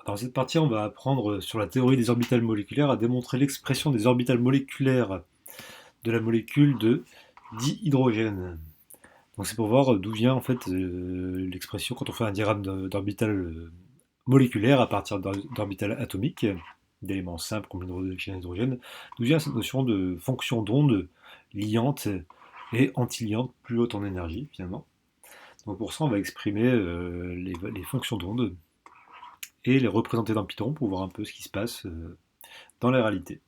Dans cette partie, on va apprendre sur la théorie des orbitales moléculaires à démontrer l'expression des orbitales moléculaires de la molécule de dihydrogène. Donc c'est pour voir d'où vient en fait l'expression quand on fait un diagramme d'orbital moléculaire à partir d'orbital atomique, d'éléments simples comme l'hydrogène et l'hydrogène, d'où vient cette notion de fonction d'onde liante et antiliante plus haute en énergie finalement. Donc pour ça, on va exprimer les fonctions d'onde et les représenter dans Python pour voir un peu ce qui se passe dans la réalité.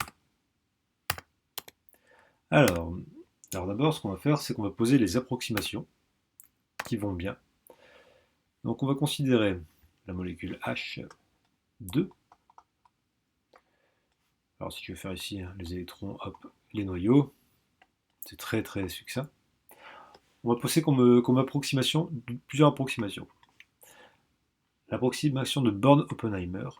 Alors, d'abord, ce qu'on va faire, c'est qu'on va poser les approximations qui vont bien. Donc on va considérer la molécule H2. Alors si je vais faire ici les électrons, hop, les noyaux, c'est très très succinct. On va poser comme approximation plusieurs approximations. L'approximation de Born-Oppenheimer.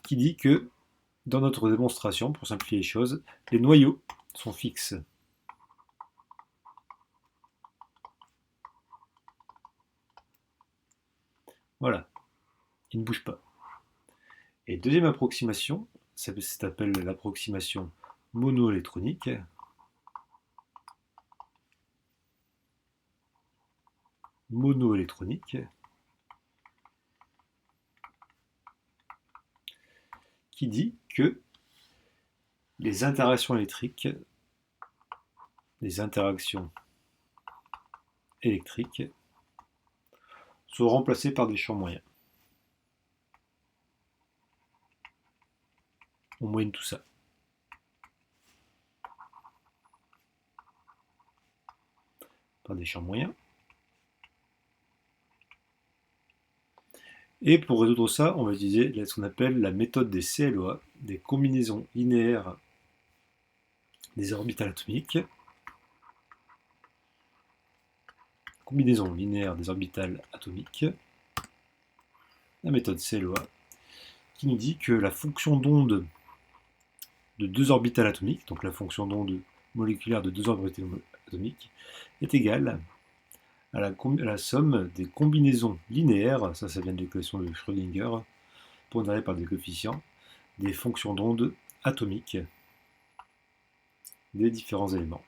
Qui dit que dans notre démonstration, pour simplifier les choses, les noyaux sont fixes. Voilà, ils ne bougent pas. Et deuxième approximation, ça s'appelle l'approximation monoélectronique. Qui dit que les interactions électriques sont remplacées par des champs moyens. On moyenne tout ça. Par des champs moyens. Et pour résoudre ça, on va utiliser ce qu'on appelle la méthode des CLOA, des combinaisons linéaires des orbitales atomiques. Combinaison linéaire des orbitales atomiques. La méthode CLOA, qui nous dit que la fonction d'onde de deux orbitales atomiques, donc la fonction d'onde moléculaire de deux orbitales atomiques, est égale à la somme des combinaisons linéaires, ça vient de l'équation de Schrödinger, pondérée par des coefficients, des fonctions d'onde atomiques des différents éléments,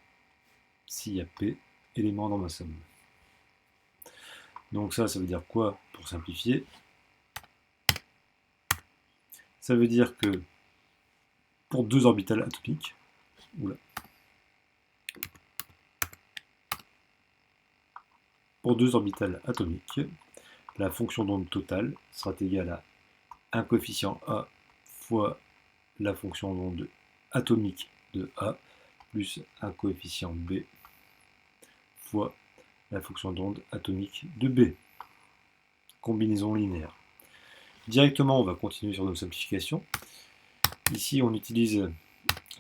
s'il y a P éléments dans ma somme. Donc ça veut dire quoi pour simplifier? Ça veut dire que pour deux orbitales atomiques, la fonction d'onde totale sera égale à un coefficient A fois la fonction d'onde atomique de A plus un coefficient B fois la fonction d'onde atomique de B. Combinaison linéaire. Directement, on va continuer sur nos simplifications. Ici, on utilise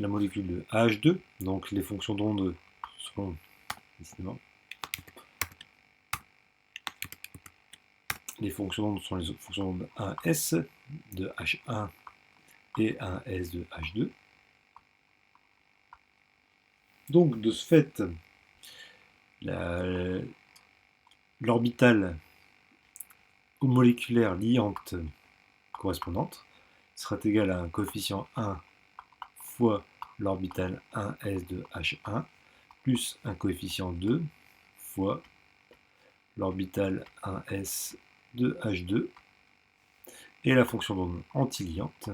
la molécule de H2, donc les fonctions d'onde sont les fonctions d'onde sont les fonctions d'onde 1S de H1 et 1S de H2. Donc, de ce fait, l'orbitale moléculaire liante correspondante sera égale à un coefficient 1 fois l'orbitale 1S de H1 plus un coefficient 2 fois l'orbitale 1S de H2 et la fonction d'onde antiliante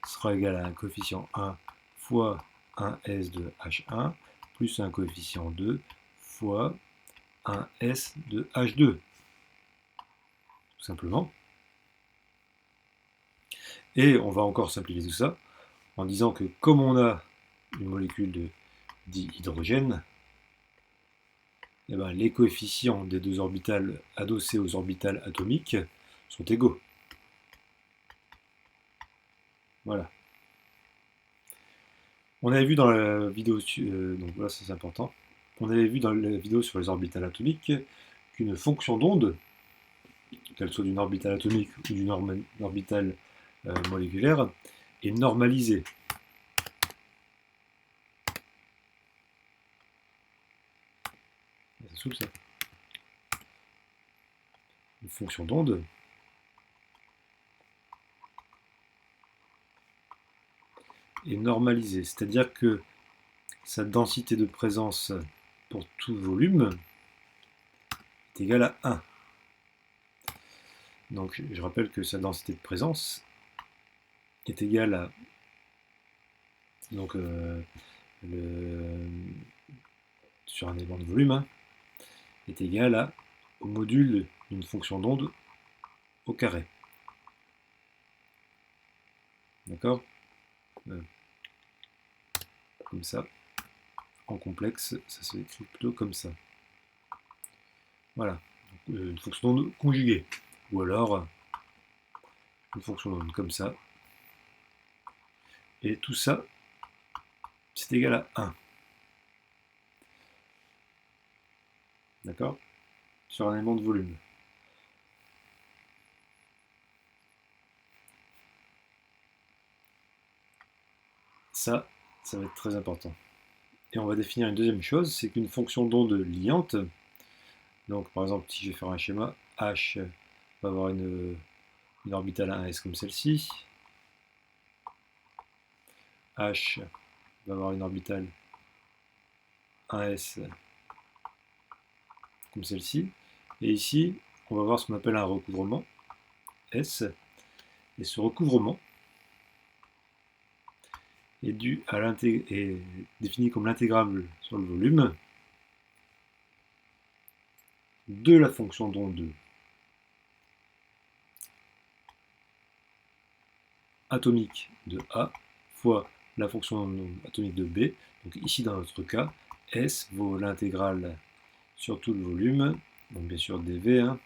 sera égale à un coefficient 1 fois 1S de H1 plus un coefficient 2 fois 1S de H2. Tout simplement. Et on va encore simplifier tout ça en disant que comme on a une molécule de dihydrogène, eh ben, les coefficients des deux orbitales adossés aux orbitales atomiques sont égaux. Voilà. On avait vu dans la vidéo, donc voilà, ça c'est important, on avait vu dans la vidéo sur les orbitales atomiques qu'une fonction d'onde, qu'elle soit d'une orbitale atomique ou d'une orbitale moléculaire, est normalisée. Ça saoule ça. Une fonction d'onde est normalisée, c'est-à-dire que sa densité de présence pour tout volume est égale à 1. Donc je rappelle que sa densité de présence est égale à donc sur un élément de volume hein, est égal au module d'une fonction d'onde au carré. D'accord Comme ça. En complexe, ça s'écrit plutôt comme ça. Voilà. Donc, une fonction d'onde conjuguée. Ou alors une fonction d'onde comme ça. Et tout ça, c'est égal à 1. D'accord Sur un élément de volume. Ça va être très important. Et on va définir une deuxième chose, c'est qu'une fonction d'onde liante, donc par exemple si je vais faire un schéma, H va avoir une orbitale 1s comme celle-ci, H va avoir une orbitale 1s comme celle-ci, et ici on va voir ce qu'on appelle un recouvrement, S, et ce recouvrement est défini comme l'intégrable sur le volume de la fonction d'onde atomique de A fois la fonction d'onde atomique de B. Donc ici dans notre cas, S vaut l'intégrale sur tout le volume, donc bien sûr dV, hein,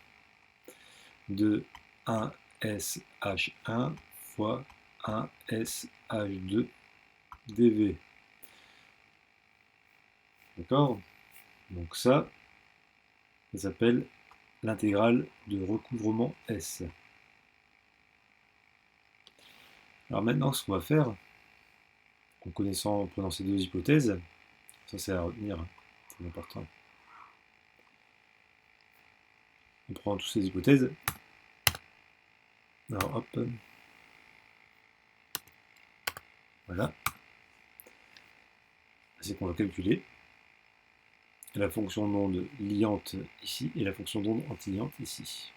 de 1SH1 fois 1SH2 dV. D'accord? Donc ça s'appelle l'intégrale de recouvrement S. Alors maintenant, ce qu'on va faire, en prenant ces deux hypothèses, ça c'est à retenir, hein, c'est important. On prend toutes ces hypothèses. Alors hop. Voilà. C'est qu'on va calculer la fonction d'onde liante ici et la fonction d'onde antiliante ici.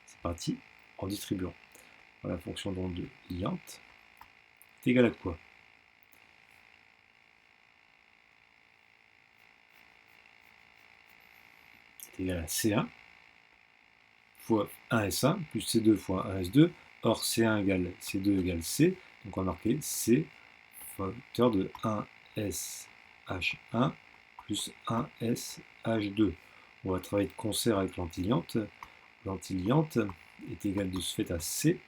C'est parti en distribuant. La fonction d'onde liante est égale à quoi? C'est égal à C1 fois 1S1 plus C2 fois 1S2. Or C1 égale C2 égale C. Donc on va marquer C facteur de 1SH1 plus 1SH2. On va travailler de concert avec l'antiliante. L'antiliante est égale de ce fait à C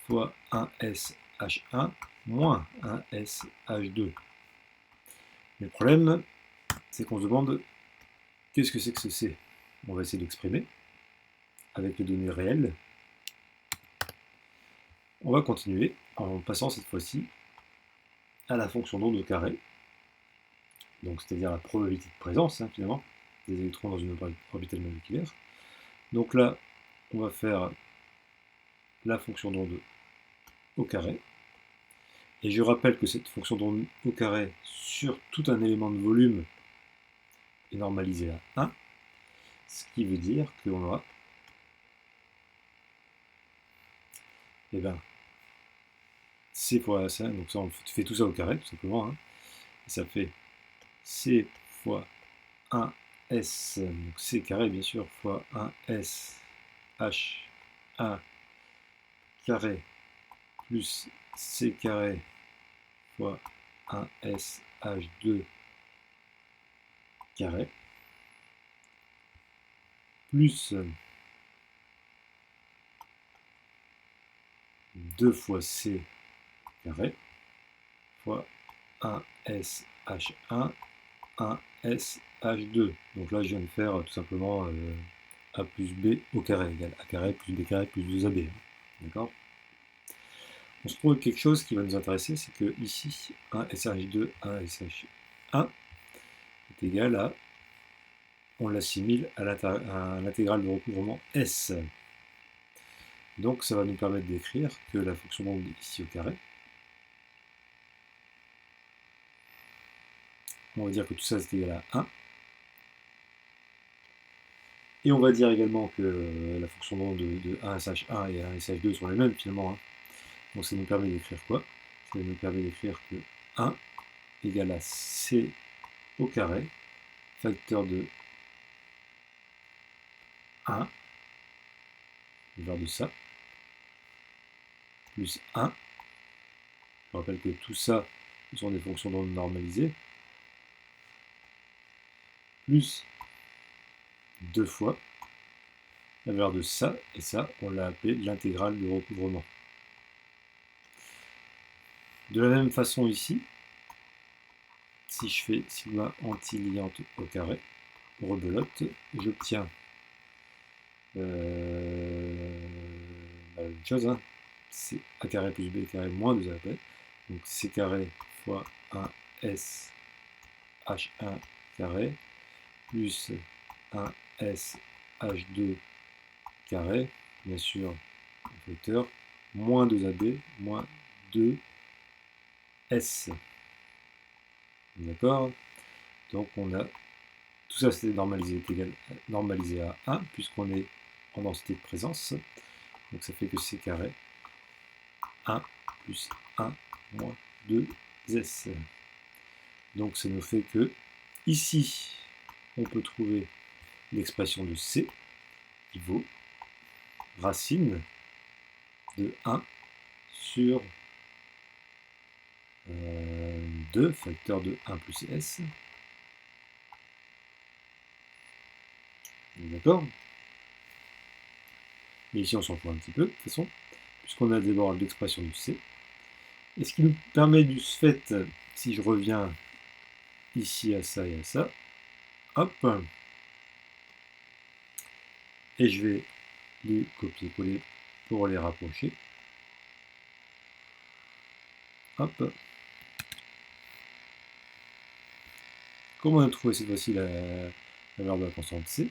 fois 1SH1 moins 1SH2. Mais le problème, c'est qu'on se demande qu'est-ce que c'est que ce C. On va essayer d'exprimer avec les données réelles. On va continuer en passant cette fois-ci à la fonction d'onde au carré, donc c'est-à-dire la probabilité de présence hein, finalement des électrons dans une orbitale moléculaire. Donc là, on va faire la fonction d'onde au carré. Et je rappelle que cette fonction d'onde au carré sur tout un élément de volume est normalisée à 1, ce qui veut dire qu'on aura C fois S1, donc ça on fait tout ça au carré tout simplement, hein, et ça fait C fois 1S, donc C carré bien sûr, fois 1S H1 carré plus C carré fois 1S H2 carré plus 2 fois C carré fois 1SH1, 1SH2. Donc là, je viens de faire tout simplement A plus B au carré égale A carré plus B carré plus 2AB. D'accord? On se trouve quelque chose qui va nous intéresser, c'est que ici, 1SH2, 1SH1 est égal à on l'assimile à l'intégrale de recouvrement S. Donc ça va nous permettre d'écrire que la fonction d'onde ici au carré, on va dire que tout ça c'est égal à 1. Et on va dire également que la fonction d'onde de 1SH1 et 1SH2 sont les mêmes finalement. Hein. Donc ça nous permet d'écrire quoi? Ça nous permet d'écrire que 1 égale à C au carré, facteur de 1, le valeur de ça, plus 1. Je rappelle que tout ça, ce sont des fonctions d'onde normalisées, plus 2 fois la valeur de ça, et ça, on l'a appelé l'intégrale de recouvrement. De la même façon ici, si je fais sigma antiliante au carré, rebelote, j'obtiens la même chose, hein. C'est a carré plus b carré moins 2ab, donc c carré fois 1s h1 carré plus 1s h2 carré, bien sûr, vecteur, moins 2ab, moins 2s. D'accord? Donc on a, tout ça c'est normalisé à 1, puisqu'on est en densité de présence. Donc ça fait que c carré 1 plus 1 moins 2s. Donc ça nous fait que, ici, on peut trouver l'expression de c qui vaut racine de 1 sur 2, facteur de 1 plus s. D'accord? Mais ici, on s'en fout un petit peu, de toute façon, puisqu'on a d'abord l'expression de c. Et ce qui nous permet du fait, si je reviens ici à ça et à ça, hop, et je vais les copier-coller pour les rapprocher. Hop. Comment on a trouvé cette fois-ci la valeur de la constante C?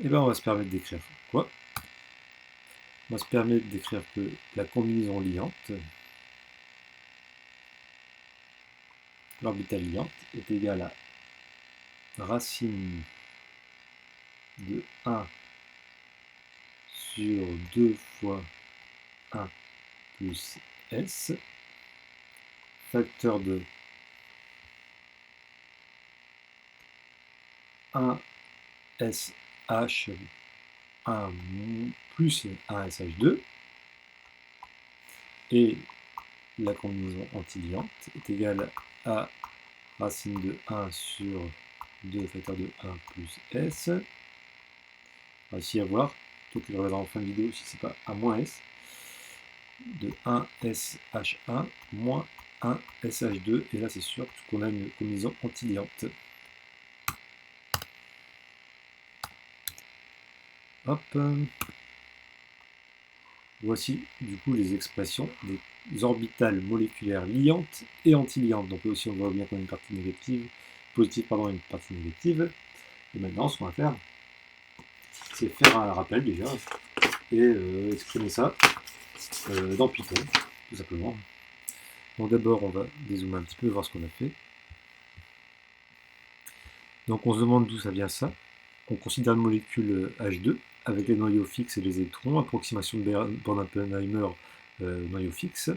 Et bien on va se permettre d'écrire quoi? On va se permettre d'écrire que la combinaison liante, l'orbitale liante, est égale à racine de 1 sur 2 fois 1 plus s, facteur de 1 sh 1 plus 1 sh2, et la combinaison antiliante est égale à racine de 1 sur 2 facteur de 1 plus s. On va ici avoir, plutôt que je regarde en fin de vidéo si c'est pas à moins s, de 1 sh1 moins 1 sh2, et là c'est sûr qu'on a une combinaison antiliante. Hop. Voici du coup les expressions des orbitales moléculaires liantes et antiliantes. Donc aussi on voit bien qu'on a une partie négative, positive pardon, et une partie négative. Et maintenant ce qu'on va faire, c'est faire un rappel déjà et exprimer ça dans Python, tout simplement. Donc d'abord on va dézoomer un petit peu, voir ce qu'on a fait. Donc on se demande d'où ça vient ça. On considère une molécule H2 avec les noyaux fixes et les électrons, approximation de Born-Oppenheimer, noyau fixe.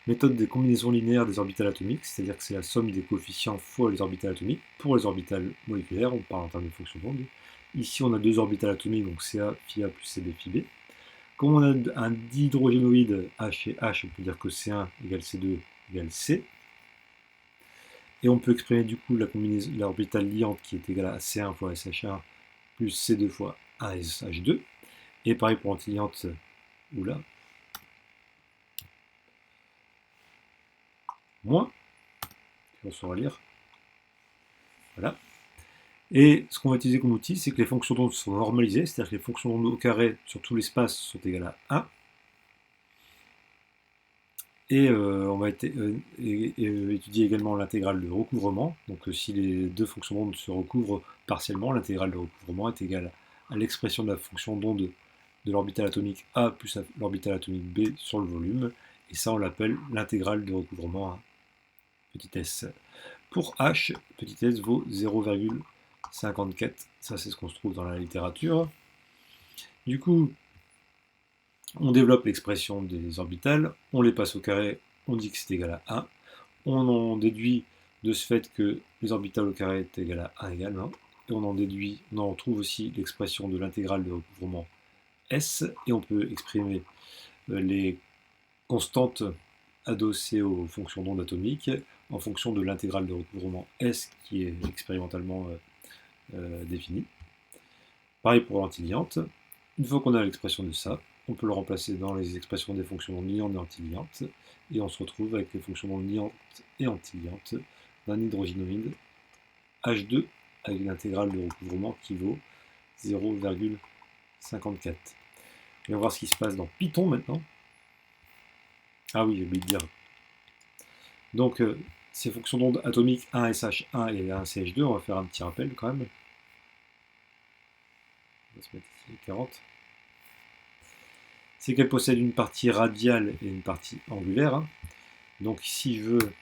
Méthode des combinaisons linéaires des orbitales atomiques, c'est-à-dire que c'est la somme des coefficients fois les orbitales atomiques. Pour les orbitales moléculaires, on parle en termes de fonction d'onde. Ici, on a deux orbitales atomiques, donc Ca phi A plus Cb phi B. Comme on a un dihydrogénoïde H et H, on peut dire que C1 égale C2 égale C. Et on peut exprimer du coup l'orbitale liante qui est égale à C1 fois SH1 plus C2 fois 1SH2. Et pareil pour l'antiliante, oula, moins, on se relire. Voilà. Et ce qu'on va utiliser comme outil, c'est que les fonctions d'onde sont normalisées, c'est-à-dire que les fonctions d'onde au carré sur tout l'espace sont égales à 1. Et on va étudier également l'intégrale de recouvrement. Donc si les deux fonctions d'onde se recouvrent partiellement, l'intégrale de recouvrement est égale à l'expression de la fonction d'onde de l'orbital atomique A plus l'orbital atomique B sur le volume. Et ça, on l'appelle l'intégrale de recouvrement à petit s. Pour h, petit s vaut 0,54. Ça, c'est ce qu'on se trouve dans la littérature. Du coup, on développe l'expression des orbitales, on les passe au carré, on dit que c'est égal à 1. On en déduit de ce fait que les orbitales au carré est égal à 1 également. Et on en trouve aussi l'expression de l'intégrale de recouvrement S. Et on peut exprimer les constantes adossées aux fonctions d'onde atomiques en fonction de l'intégrale de recouvrement S qui est expérimentalement définie. Pareil pour l'antiliante. Une fois qu'on a l'expression de ça, on peut le remplacer dans les expressions des fonctions d'onde liantes et antiliantes, et on se retrouve avec les fonctions d'onde liantes et antiliantes d'un hydrogénoïde H2 avec une intégrale de recouvrement qui vaut 0,54. Et on va voir ce qui se passe dans Python maintenant. Ah oui, j'ai oublié de dire. Donc, ces fonctions d'onde atomiques 1SH1 et 1CH2, on va faire un petit rappel quand même. On va se mettre ici 40. C'est qu'elle possède une partie radiale et une partie angulaire. Donc si je veux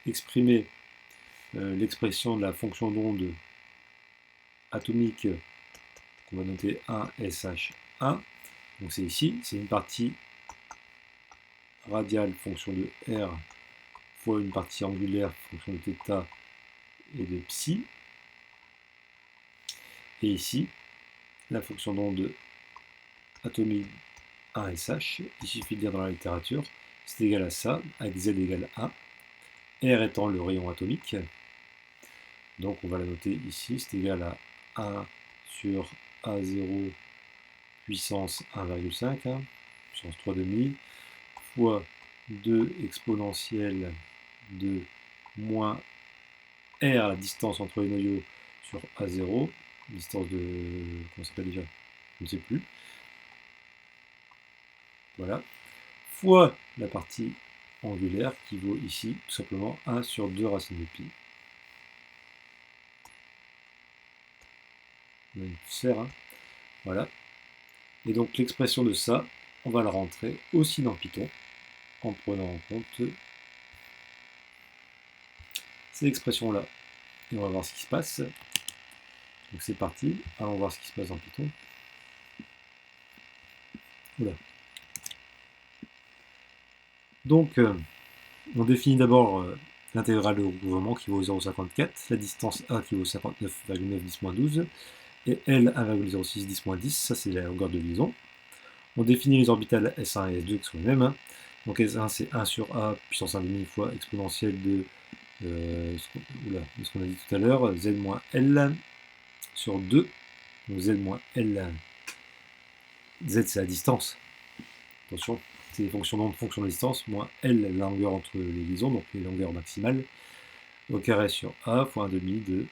exprimer l'expression de la fonction d'onde atomique qu'on va noter 1SH1, donc c'est ici, c'est une partie radiale fonction de R fois une partie angulaire fonction de θ et de psi. Et ici, la fonction d'onde atomique 1SH, il suffit de dire dans la littérature, c'est égal à ça, avec Z égale 1, R étant le rayon atomique. Donc on va la noter ici, c'est égal à 1 sur A0 puissance 1,5, puissance 3,5, fois 2 exponentielle de moins R, la distance entre les noyaux, sur A0, distance de... comment ça s'appelle déjà? Je ne sais plus. Voilà. Fois la partie angulaire qui vaut ici tout simplement 1 sur 2 racine de pi. On a une sphère, hein. Voilà. Et donc l'expression de ça, on va la rentrer aussi dans Python en prenant en compte ces expressions-là. Et on va voir ce qui se passe. Donc c'est parti, allons voir ce qui se passe dans Python. Oula. Donc on définit d'abord l'intégrale de recouvrement qui vaut 0,54, la distance A qui vaut 59,9 10-12, et L 1,06 10-10, ça c'est la longueur de liaison. On définit les orbitales S1 et S2 qui sont les mêmes. Hein. Donc S1 c'est 1 sur A puissance 1,5 fois exponentielle de ce qu'on a dit tout à l'heure, Z moins L sur 2. Donc Z moins L. Z c'est la distance. Attention, c'est les fonctions d'onde, fonction de distance, moins L la longueur entre les liaisons, donc les longueurs maximales, au carré sur A fois 1,5 de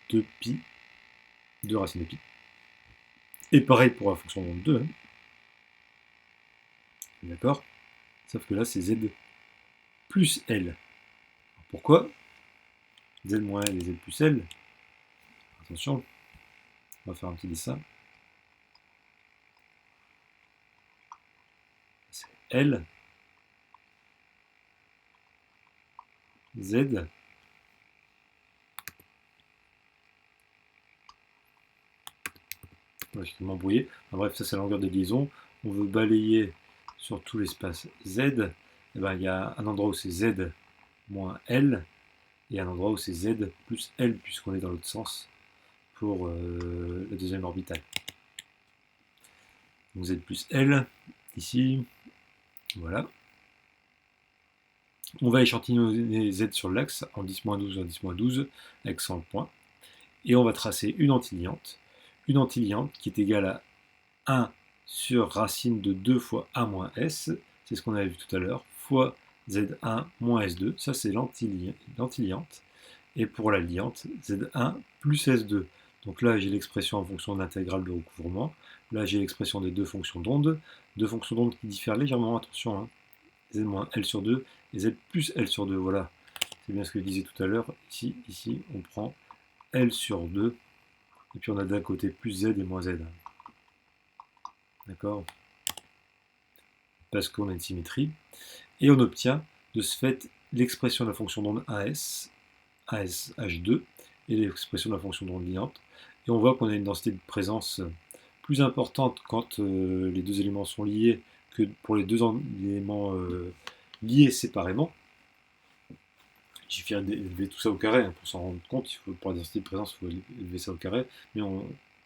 2 pi, 2 racines de pi. Et pareil pour la fonction d'onde 2. Hein. D'accord? Sauf que là, c'est Z plus L. Pourquoi Z moins L et Z plus L. Attention, on va faire un petit dessin. C'est L, Z, je vais m'embrouiller. Enfin, bref, ça c'est la longueur de liaison. On veut balayer sur tout l'espace Z. Et ben, il y a un endroit où c'est Z moins L et un endroit où c'est Z plus L puisqu'on est dans l'autre sens pour la deuxième orbitale. Donc Z plus L, ici, voilà. On va échantillonner Z sur l'axe en 10-12 en 10-12 avec 100 points. Et on va tracer une antiliante qui est égale à 1 sur racine de 2 fois A moins S, c'est ce qu'on avait vu tout à l'heure, fois Z1 moins S2, ça c'est l'antiliante. Et pour la liante, Z1 plus S2. Donc là, j'ai l'expression en fonction de l'intégrale de recouvrement. Là, j'ai l'expression des deux fonctions d'onde qui diffèrent légèrement, attention, hein. Z-L sur 2 et Z plus L sur 2, voilà. C'est bien ce que je disais tout à l'heure. Ici, on prend L sur 2, et puis on a d'un côté plus Z et moins Z. D'accord? Parce qu'on a une symétrie. Et on obtient de ce fait l'expression de la fonction d'onde AS, ASH2, et l'expression de la fonction d'onde liante. Et on voit qu'on a une densité de présence plus importante quand les deux éléments sont liés que pour les deux éléments liés séparément. Il suffit d'élever tout ça au carré, hein, pour s'en rendre compte. Pour la densité de présence, il faut élever ça au carré, mais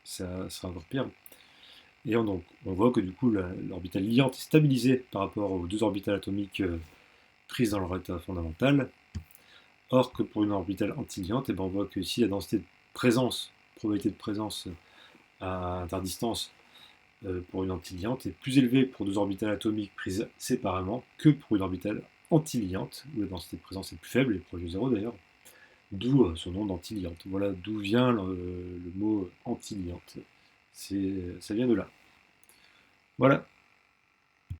ça sera encore pire. Et donc, on voit que du coup, l'orbitale liante est stabilisée par rapport aux deux orbitales atomiques prises dans leur état fondamental. Or que pour une orbitale antiliante, on voit que ici la densité de présence, probabilité de présence à interdistance pour une antiliante est plus élevée pour deux orbitales atomiques prises séparément que pour une orbitale antiliante, où la densité de présence est plus faible, et proche de zéro d'ailleurs, d'où son nom d'antiliante. Voilà d'où vient le mot antiliante. Ça vient de là. Voilà.